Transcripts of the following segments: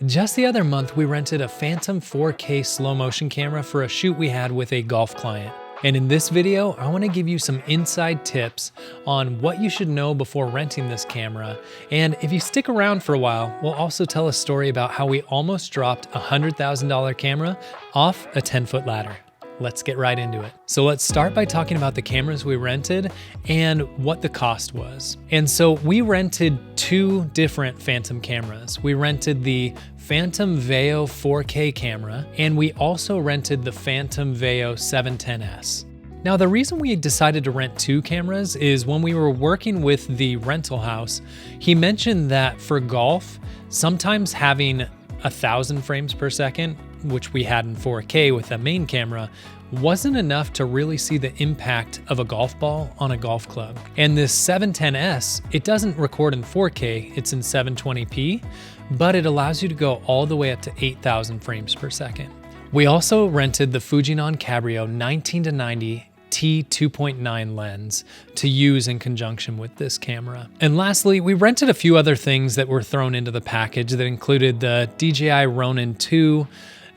Just the other month, we rented a Phantom 4K slow motion camera for a shoot we had with a golf client. And in this video, I want to give you some inside tips on what you should know before renting this camera. And if you stick around for a while, we'll also tell a story about how we almost dropped a $100,000 camera off a 10-foot ladder. Let's get right into it. So let's start by talking about the cameras we rented and what the cost was. And so we rented two different Phantom cameras. We rented the Phantom Veo 4K camera, and we also rented the Phantom Veo 710S. Now, the reason we decided to rent two cameras is when we were working with the rental house, he mentioned that for golf, sometimes having 1,000 frames per second, which we had in 4K with the main camera, wasn't enough to really see the impact of a golf ball on a golf club. And this 710S, it doesn't record in 4K, it's in 720p, but it allows you to go all the way up to 8,000 frames per second. We also rented the Fujinon Cabrio 19-90 T2.9 lens to use in conjunction with this camera. And lastly, we rented a few other things that were thrown into the package that included the DJI Ronin 2,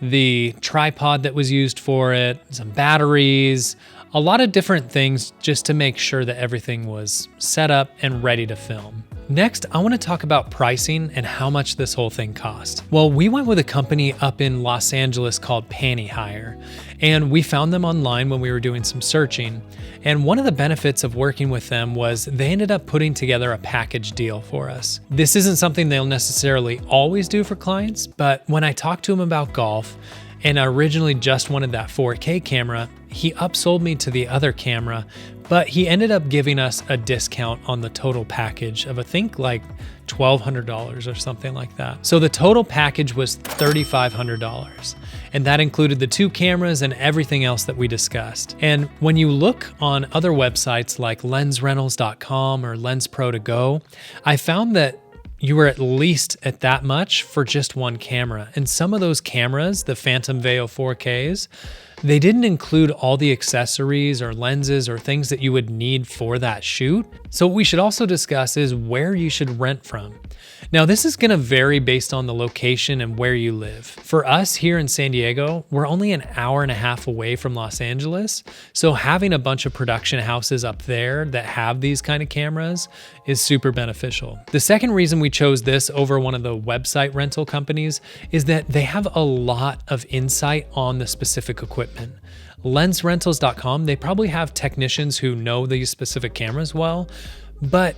the tripod that was used for it, some batteries, a lot of different things just to make sure that everything was set up and ready to film. Next, I want to talk about pricing and how much this whole thing cost. Well, we went with a company up in Los Angeles called Panty Hire, and we found them online when we were doing some searching. And one of the benefits of working with them was they ended up putting together a package deal for us. This isn't something they'll necessarily always do for clients, but when I talked to him about golf, and I originally just wanted that 4K camera, he upsold me to the other camera, but he ended up giving us a discount on the total package of I think like $1,200 or something like that. So the total package was $3,500. And that included the two cameras and everything else that we discussed. And when you look on other websites like lensrentals.com or LensPro2Go, I found that you were at least at that much for just one camera. And some of those cameras, the Phantom Veo 4Ks, they didn't include all the accessories or lenses or things that you would need for that shoot. So what we should also discuss is where you should rent from. Now, this is going to vary based on the location and where you live. For us here in San Diego, we're only an hour and a half away from Los Angeles. So having a bunch of production houses up there that have these kind of cameras is super beneficial. The second reason we chose this over one of the website rental companies is that they have a lot of insight on the specific equipment. Lensrentals.com, they probably have technicians who know these specific cameras well, but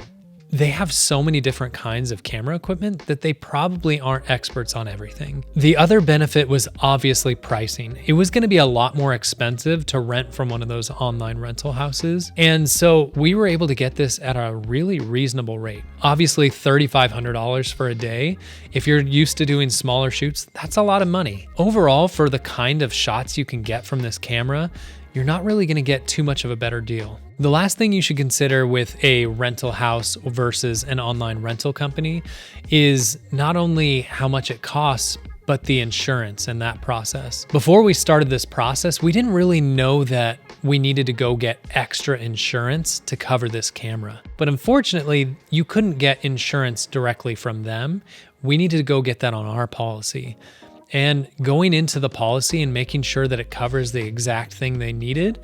they have so many different kinds of camera equipment that they probably aren't experts on everything. The other benefit was obviously pricing. It was going to be a lot more expensive to rent from one of those online rental houses. And so we were able to get this at a really reasonable rate. Obviously $3,500 for a day. If you're used to doing smaller shoots, that's a lot of money. Overall, for the kind of shots you can get from this camera, you're not really going to get too much of a better deal. The last thing you should consider with a rental house versus an online rental company is not only how much it costs, but the insurance and that process. Before we started this process, we didn't really know that we needed to go get extra insurance to cover this camera. But unfortunately, you couldn't get insurance directly from them. We needed to go get that on our policy. And going into the policy and making sure that it covers the exact thing they needed,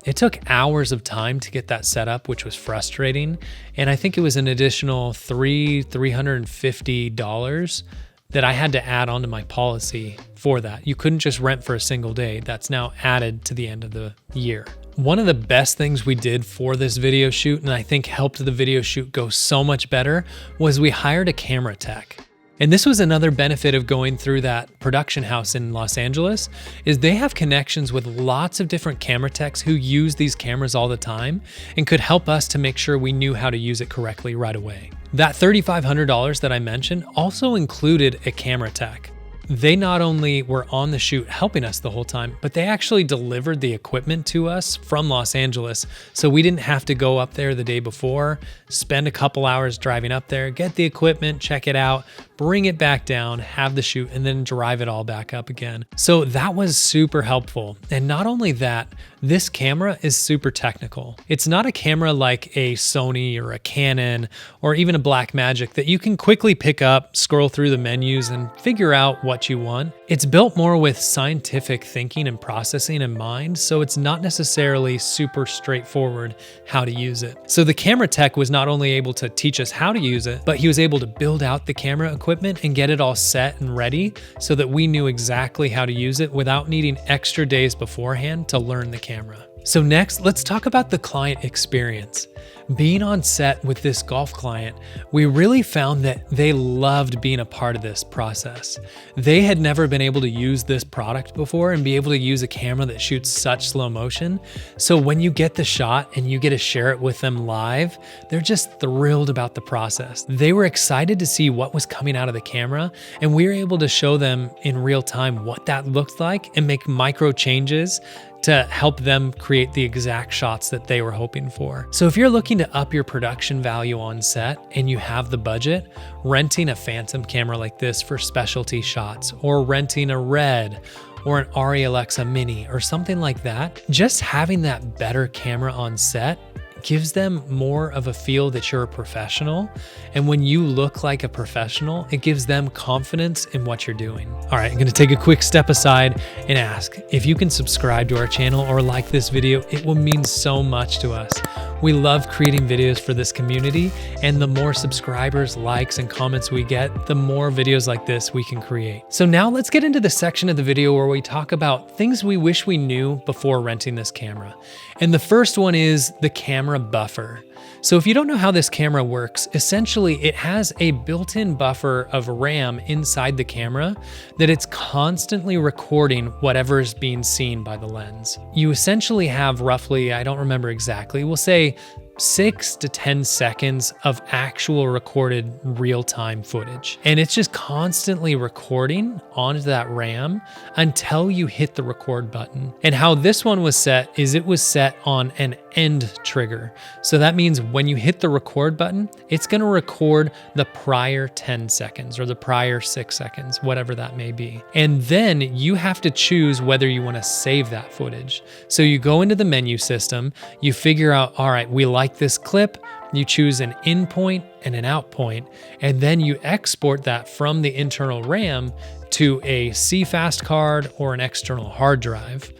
it took hours of time to get that set up, which was frustrating. And I think it was an additional $350 that I had to add onto my policy for that. You couldn't just rent for a single day. That's now added to the end of the year. One of the best things we did for this video shoot, and I think helped the video shoot go so much better, was we hired a camera tech. And this was another benefit of going through that production house in Los Angeles, is they have connections with lots of different camera techs who use these cameras all the time and could help us to make sure we knew how to use it correctly right away. That $3,500 that I mentioned also included a camera tech. They not only were on the shoot helping us the whole time, but they actually delivered the equipment to us from Los Angeles. So we didn't have to go up there the day before, spend a couple hours driving up there, get the equipment, check it out, bring it back down, have the shoot, and then drive it all back up again. So that was super helpful. And not only that, this camera is super technical. It's not a camera like a Sony or a Canon or even a Blackmagic that you can quickly pick up, scroll through the menus, and figure out what you want. It's built more with scientific thinking and processing in mind, so it's not necessarily super straightforward how to use it. So the camera tech was not only able to teach us how to use it, but he was able to build out the camera equipment and get it all set and ready so that we knew exactly how to use it without needing extra days beforehand to learn the camera. So next, let's talk about the client experience. Being on set with this golf client, we really found that they loved being a part of this process. They had never been able to use this product before and be able to use a camera that shoots such slow motion. So when you get the shot and you get to share it with them live, they're just thrilled about the process. They were excited to see what was coming out of the camera, and we were able to show them in real time what that looked like and make micro changes to help them create the exact shots that they were hoping for. So if you're looking to up your production value on set and you have the budget, renting a Phantom camera like this for specialty shots, or renting a Red or an Arri Alexa Mini or something like that, just having that better camera on set gives them more of a feel that you're a professional. And when you look like a professional, it gives them confidence in what you're doing. All right, I'm gonna take a quick step aside and ask if you can subscribe to our channel or like this video. It will mean so much to us. We love creating videos for this community, and the more subscribers, likes, and comments we get, the more videos like this we can create. So now let's get into the section of the video where we talk about things we wish we knew before renting this camera. And the first one is the camera buffer. So if you don't know how this camera works, essentially it has a built-in buffer of RAM inside the camera that it's constantly recording whatever is being seen by the lens. You essentially have roughly, I don't remember exactly, we'll say 6 to 10 seconds of actual recorded real-time footage. And it's just constantly recording onto that RAM until you hit the record button. And how this one was set is it was set on an end trigger. So that means when you hit the record button, it's gonna record the prior 10 seconds or the prior 6 seconds, whatever that may be. And then you have to choose whether you wanna save that footage. So you go into the menu system, you figure out, all right, we like this clip, you choose an in point and an out point, and then you export that from the internal RAM to a CFast card or an external hard drive.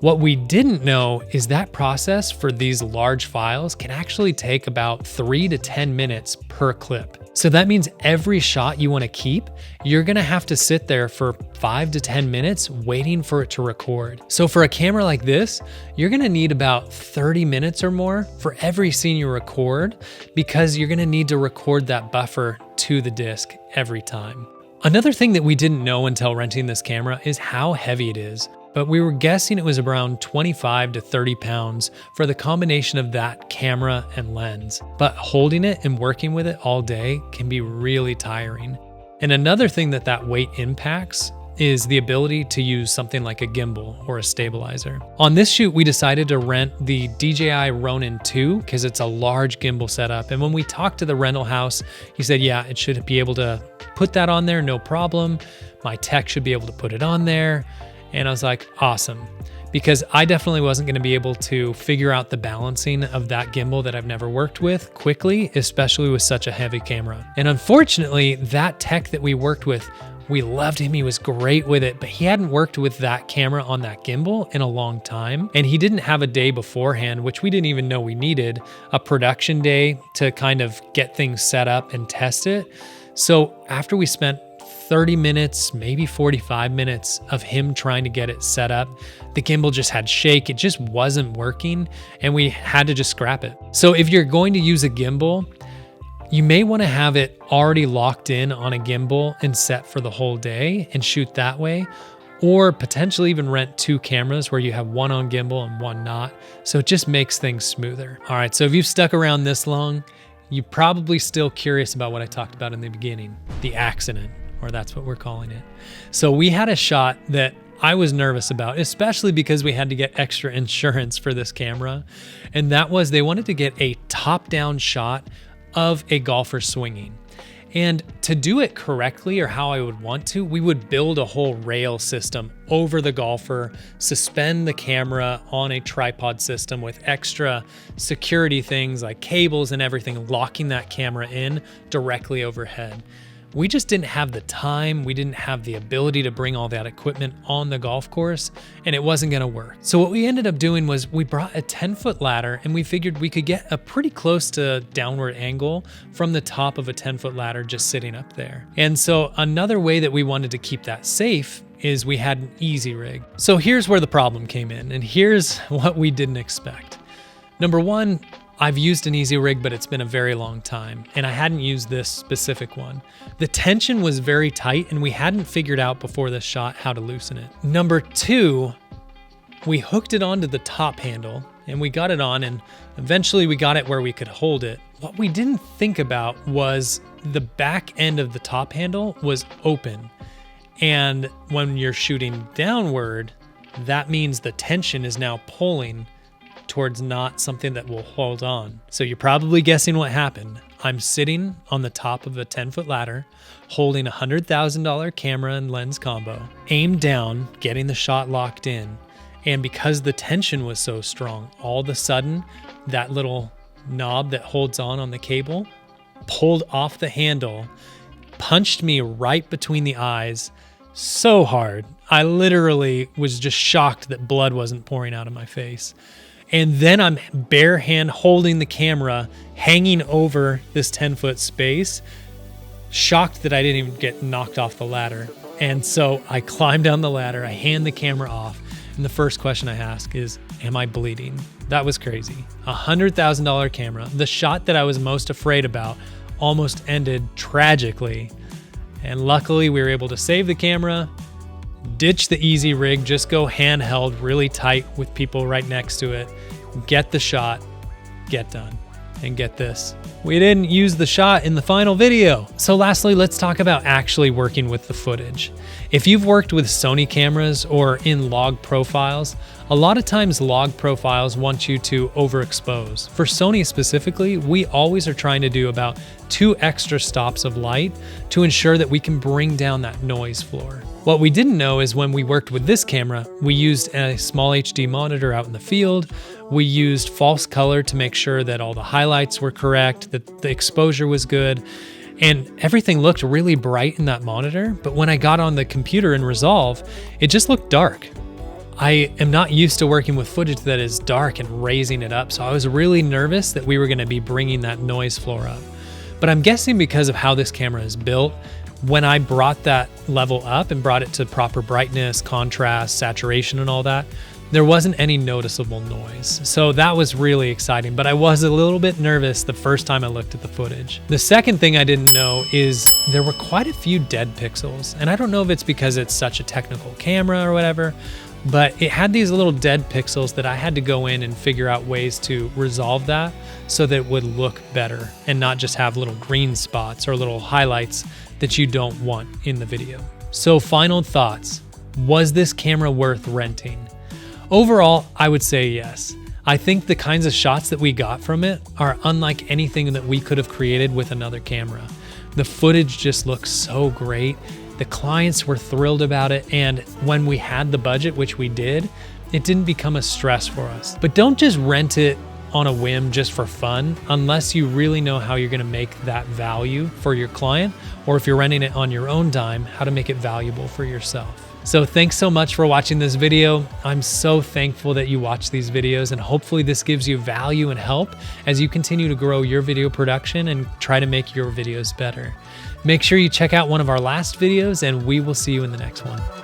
What we didn't know is that process for these large files can actually take about 3 to 10 minutes per clip. So that means every shot you want to keep, you're going to have to sit there for 5 to 10 minutes waiting for it to record. So for a camera like this, you're going to need about 30 minutes or more for every scene you record, because you're going to need to record that buffer to the disc every time. Another thing that we didn't know until renting this camera is how heavy it is. But we were guessing it was around 25 to 30 pounds for the combination of that camera and lens. But holding it and working with it all day can be really tiring. And another thing that weight impacts is the ability to use something like a gimbal or a stabilizer. On this shoot, we decided to rent the DJI Ronin 2 because it's a large gimbal setup. And when we talked to the rental house, he said, yeah, it should be able to put that on there, no problem. My tech should be able to put it on there. And I was like, awesome, because I definitely wasn't going to be able to figure out the balancing of that gimbal that I've never worked with quickly, especially with such a heavy camera. And unfortunately, that tech that we worked with, we loved him, he was great with it, but he hadn't worked with that camera on that gimbal in a long time. And he didn't have a day beforehand, which we didn't even know we needed, a production day to kind of get things set up and test it. So after we spent 30 minutes, maybe 45 minutes of him trying to get it set up, the gimbal just had shake. It just wasn't working, and we had to just scrap it. So if you're going to use a gimbal, you may want to have it already locked in on a gimbal and set for the whole day and shoot that way, or potentially even rent 2 cameras where you have one on gimbal and one not. So it just makes things smoother. All right, so if you've stuck around this long, you're probably still curious about what I talked about in the beginning, the accident, or that's what we're calling it. So we had a shot that I was nervous about, especially because we had to get extra insurance for this camera. And that was, they wanted to get a top-down shot of a golfer swinging. And to do it correctly, or how I would want to, we would build a whole rail system over the golfer, suspend the camera on a tripod system with extra security things like cables and everything, locking that camera in directly overhead. We just didn't have the time, we didn't have the ability to bring all that equipment on the golf course, and it wasn't gonna work. So what we ended up doing was we brought a 10-foot ladder, and we figured we could get a pretty close to downward angle from the top of a 10-foot ladder just sitting up there. And so another way that we wanted to keep that safe is we had an easy rig. So here's where the problem came in, and here's what we didn't expect. Number one, I've used an easy rig, but it's been a very long time, and I hadn't used this specific one. The tension was very tight, and we hadn't figured out before this shot how to loosen it. Number two, we hooked it onto the top handle, and we got it on, and eventually we got it where we could hold it. What we didn't think about was the back end of the top handle was open, and when you're shooting downward, that means the tension is now pulling towards not something that will hold on. So you're probably guessing what happened. I'm sitting on the top of a 10-foot ladder, holding a $100,000 camera and lens combo, aimed down, getting the shot locked in. And because the tension was so strong, all of a sudden, that little knob that holds on the cable pulled off the handle, punched me right between the eyes so hard. I literally was just shocked that blood wasn't pouring out of my face. And then I'm bare hand holding the camera, hanging over this 10-foot space, shocked that I didn't even get knocked off the ladder. And so I climb down the ladder, I hand the camera off, and the first question I ask is, am I bleeding? That was crazy. $100,000 camera. The shot that I was most afraid about almost ended tragically. And luckily we were able to save the camera, ditch the easy rig, just go handheld really tight with people right next to it, get the shot, get done. And get this, we didn't use the shot in the final video. So lastly, let's talk about actually working with the footage. If you've worked with Sony cameras or in log profiles, a lot of times log profiles want you to overexpose. For Sony specifically, we always are trying to do about 2 extra stops of light to ensure that we can bring down that noise floor. What we didn't know is when we worked with this camera, we used a small HD monitor out in the field. We used false color to make sure that all the highlights were correct, that the exposure was good, and everything looked really bright in that monitor. But when I got on the computer in Resolve, it just looked dark. I am not used to working with footage that is dark and raising it up, so I was really nervous that we were going to be bringing that noise floor up. But I'm guessing because of how this camera is built, when I brought that level up and brought it to proper brightness, contrast, saturation, and all that, there wasn't any noticeable noise. So that was really exciting, but I was a little bit nervous the first time I looked at the footage. The second thing I didn't know is there were quite a few dead pixels. And I don't know if it's because it's such a technical camera or whatever, but it had these little dead pixels that I had to go in and figure out ways to resolve that so that it would look better and not just have little green spots or little highlights that you don't want in the video. So final thoughts. Was this camera worth renting? Overall, I would say yes. I think the kinds of shots that we got from it are unlike anything that we could have created with another camera. The footage just looks so great. The clients were thrilled about it, and when we had the budget, which we did, it didn't become a stress for us. But don't just rent it on a whim just for fun unless you really know how you're gonna make that value for your client, or if you're renting it on your own dime, how to make it valuable for yourself. So thanks so much for watching this video. I'm so thankful that you watch these videos, and hopefully this gives you value and help as you continue to grow your video production and try to make your videos better. Make sure you check out one of our last videos, and we will see you in the next one.